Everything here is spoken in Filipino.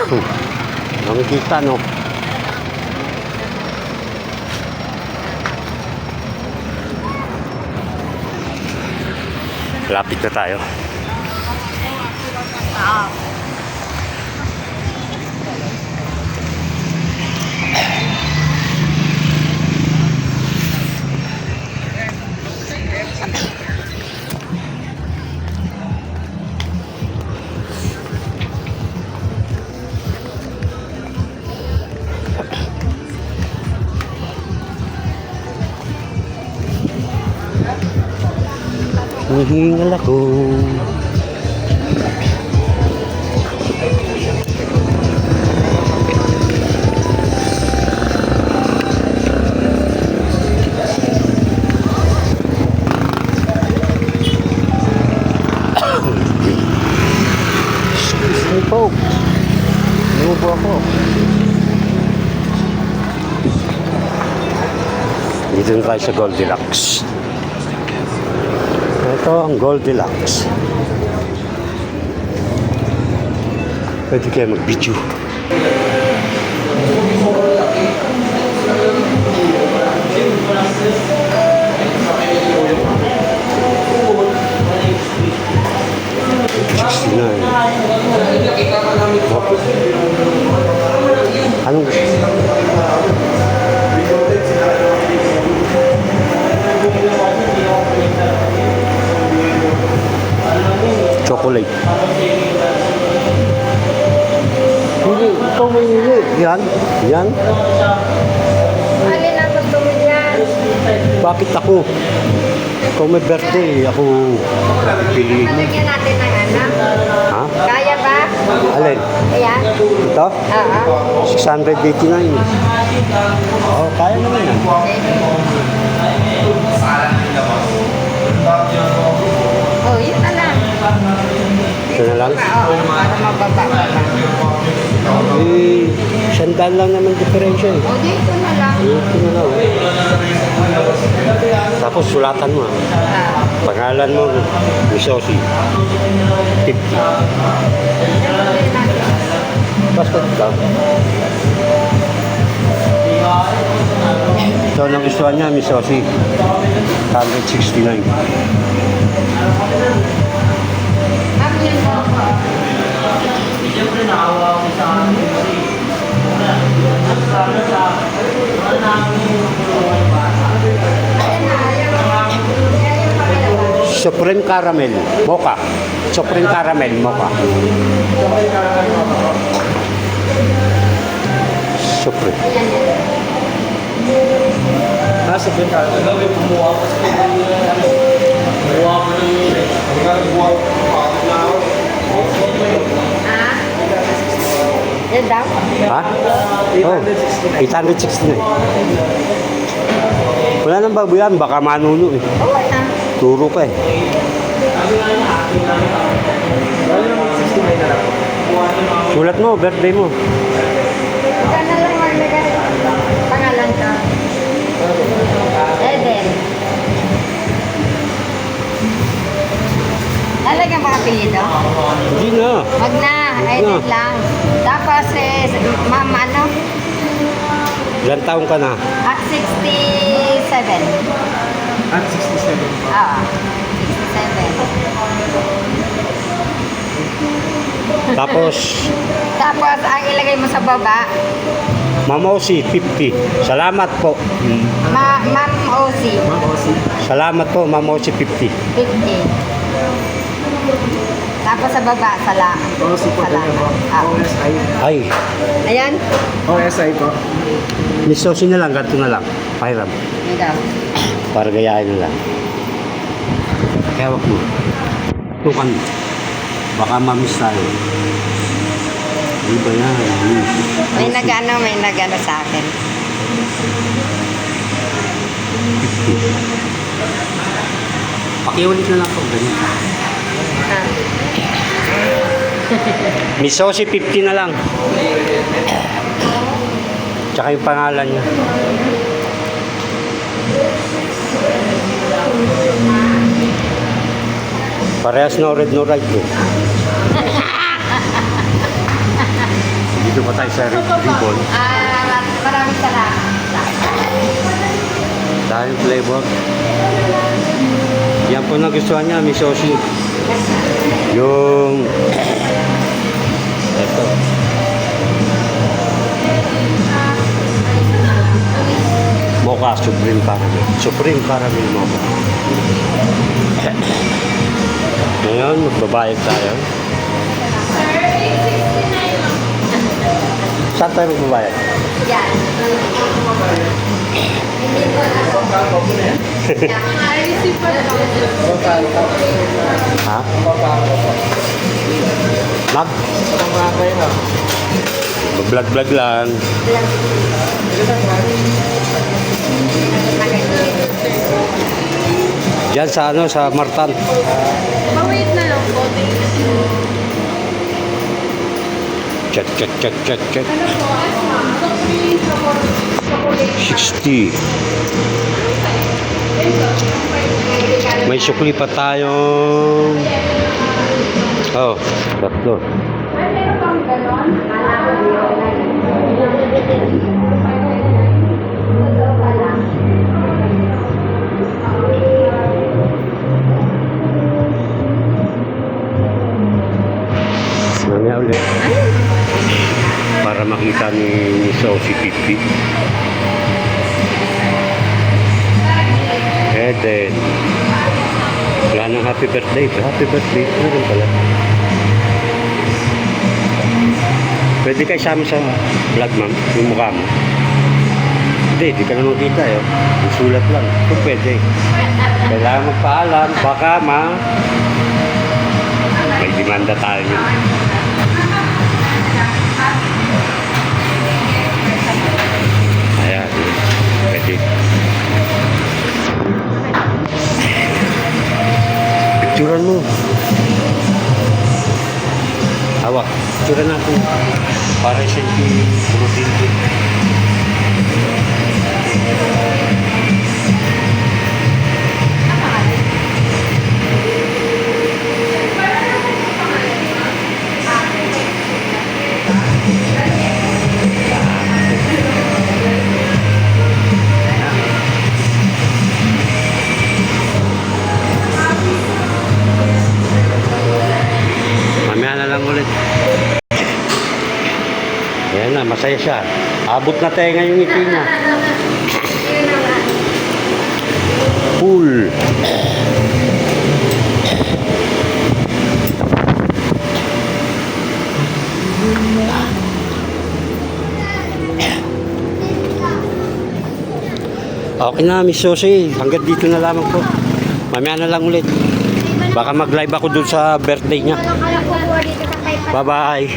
Nakikita, no? Lapit na tayo. Hihingal ako. Excuse me po. Nubo ako. Dito na tayo sa Goldilocks. Ito ang Goldilocks. Pwede kayo mag-video. Anong gusto? Chocolate. Hindi, ito mo hindi. Yan, yan. Alin ang gusto mo dyan? Bakit ako? Kung may birthday, ako piliin. Palagyan natin ng anak. Ha? Kaya ba? Alin? Ayan. Ito? Oo. 689. Oh, kaya naman yan. Oh, yun na lang. Ito na lang? Oo, para mababa ka lang. Eh, 100 lang naman diferensya eh. O, dito na lang. Ito na lang. Tapos sulatan mo. Pangalan mo, Misosi. 50. Basta lang. Ito ang gustuhan niya, Misosi. 169. Siyempre nakawa ako sa amin kasi Supreme Caramel, Mocha. Supreme Caramel, Mocha. Supreme. sabihin ka, gagawin kumuha ko sa kumuha ko ng Yan daw? Ha? Oh, 869. Wala nang babuyan, baka manuno eh. Oo na. Turo ka eh. Sulat mo, birthday mo. Magkano lang maglagay? Pangalan ka? Eden. Talagang mga apelyido? Hindi na. Wag na, Eden lang. Tapos ma'am ano? Ilan taong ka na? 67. At 67. Ah, 67. Tapos, Tapos ang ilagay mo sa baba, Mamosi, 50. Salamat po. Ma'am Osi, Salamat po, Mamosi, 50. 50. Tapos sa baba, OSI po, ganyan po. Ah. OSI. Ay, Ayan. OSI po. nisosi na lang, ganito na lang. Pahiram. Yun daw. Para gayahin na lang. Kaya wag mo. Tukan mo. Baka mamiss tayo. Ano ba yan? May nagano sa akin. Pakiulit na lang po. Ganyan. Ah. Misosi 50 na lang. Tsaka yung pangalan niya. Parehas no red no right eh. Dito pa tayo sa Red Ribbon. Maraming salamat. Dahil flavor. Yan po nagustuhan niya, Miss Oshi. Yung... Ito. Mocha Supreme Caramel. Supreme Caramel Mocha. Ngayon, magbabayad tayo. Saan tayo magbabayad? Yan. Ha? Vlog? Vlog lang. Diyan sa ano, sa Martan. Mawait na lang po. Check. Ano po? 60. May sukli pa tayong... Oh, tatlo. Meron pang ganon? Mamaya ulit. Para makita ni Sophie Pipi. And then, wala nang happy birthday. Happy birthday. Meron pala. Pwede kayo sama sa vlog, ma'am. Yung mukha mo. Hindi, di ka naman kita. Sulat lang. Kung pwede. Kailangan magpaalam. Baka may demanda tayo yun. Ayan. Pwede. Picturean mo. Hawak. Picturean natin. Para siya yung mamaya na lang ulit. Ayan na, masaya siya. Abot na tenga yung ngiti niya. Full. Okay na, Miss Sosie. Hanggang dito na lamang po. Mamaya na lang ulit. Baka mag-live ako dun sa birthday niya. Bye-bye.